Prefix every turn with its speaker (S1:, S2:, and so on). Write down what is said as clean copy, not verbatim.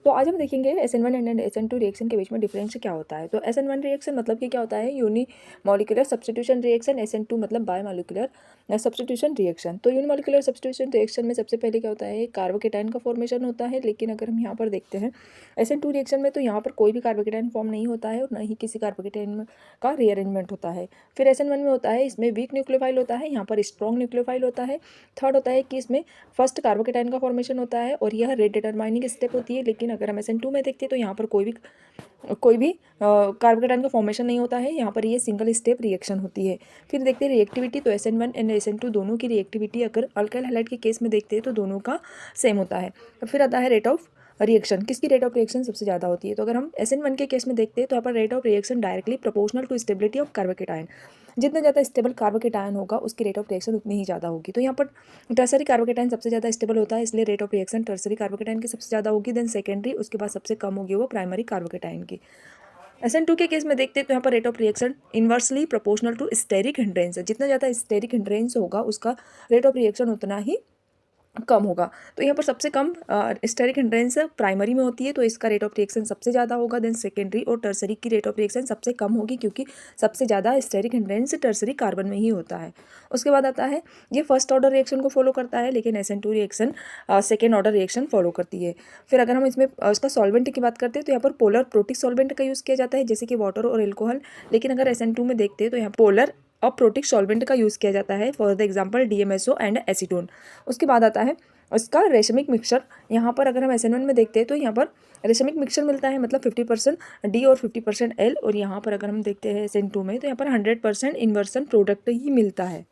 S1: तो आज हम देखेंगे SN1 एंड SN2 रिएक्शन के बीच में डिफरेंस क्या होता है। तो SN1 रिएक्शन मतलब कि क्या होता है, यूनिमॉलिक्यूलर सब्स्टिट्यूशन रिएक्शन। SN2 मतलब बायोमॉलिक्यूलर सब्स्टिट्यूशन रिएक्शन। तो यूनिमॉलिक्यूलर सब्स्टिट्यूशन रिएक्शन में सबसे पहले क्या होता है, कार्बोकेटाइन का फॉर्मेशन होता है। लेकिन अगर हम यहाँ पर देखते हैं SN2 रिएक्शन में, तो यहाँ पर कोई भी कार्बोकेटाइन फॉर्म नहीं होता है और न ही किसी कार्बोकेटाइन का रीअरेंजमेंट होता है। फिर SN1 में होता है, इसमें वीक न्यूक्लियोफाइल होता है, यहाँ पर स्ट्रॉन्ग न्यूक्लियोफाइल होता है। थर्ड होता है कि इसमें फर्स्ट कार्बोकेटाइन का फॉर्मेशन होता है और यह रेट डिटरमाइनिंग स्टेप होती है। लेकिन अगर हम SN2 में देखते हैं तो यहाँ पर कोई भी कार्बोकेटाइन का फॉर्मेशन नहीं होता है, यहाँ पर ये सिंगल स्टेप रिएक्शन होती है। फिर देखते हैं रिएक्टिविटी। तो SN1 एंड SN2 दोनों की रिएक्टिविटी अगर अल्काइल हैलाइड के केस में देखते हैं तो दोनों का सेम होता है। फिर आता है रेट ऑफ रिएक्शन, किसकी रेट ऑफ रिएक्शन सबसे ज़्यादा होती है। तो अगर हम SN1 के केस में देखते हैं तो यहाँ पर rate of reaction directly proportional to stability of carbocation. जितना ज़्यादा स्टेबल कार्बोकेटाइन होगा उसकी रेट ऑफ रिएक्शन उतनी ही ज़्यादा होगी। तो यहाँ पर टर्सरी कार्बोकेटाइन सबसे ज़्यादा स्टेबल होता है, इसलिए rate of reaction tertiary carbocation की सबसे ज़्यादा होगी। देन सेकेंडरी, उसके बाद सबसे कम होगी वो प्राइमरी कार्बोकेटाइन की। SN2 के केस में देखते हैं तो यहाँ पर rate of reaction inversely proportional to steric hindrance है। जितना ज़्यादा स्टेरिक हिंड्रेंस होगा उसका रेट ऑफ रिएक्शन उतना ही कम होगा। तो यहाँ पर सबसे कम स्टेरिक हिंड्रेंस प्राइमरी में होती है, तो इसका रेट ऑफ रिएक्शन सबसे ज़्यादा होगा। देन सेकेंडरी और टर्सरी की रेट ऑफ रिएक्शन सबसे कम होगी, क्योंकि सबसे ज़्यादा स्टेरिक हिंड्रेंस टर्सरी कार्बन में ही होता है। उसके बाद आता है, ये फर्स्ट ऑर्डर रिएक्शन को फॉलो करता है, लेकिन SN2 reaction second order reaction follow करती है। फिर अगर हम इसमें उसका सॉल्वेंट की बात करते हैं तो यहाँ पर पोलर प्रोटिक सॉल्वेंट का यूज़ किया जाता है, जैसे कि वाटर और एल्कोहल। लेकिन अगर SN2 में देखते हैं तो यहाँ पोलर और प्रोटिक सॉल्वेंट का यूज़ किया जाता है, for the example DMSO and acetone. उसके बाद आता है उसका रेशमिक मिक्सचर। यहाँ पर अगर हम SN1 में देखते हैं तो यहाँ पर रेशमिक मिक्सचर मिलता है, मतलब 50% D और 50% L। और यहाँ पर अगर हम देखते हैं SN2 में तो यहाँ पर 100% इन्वर्सन प्रोडक्ट ही मिलता है।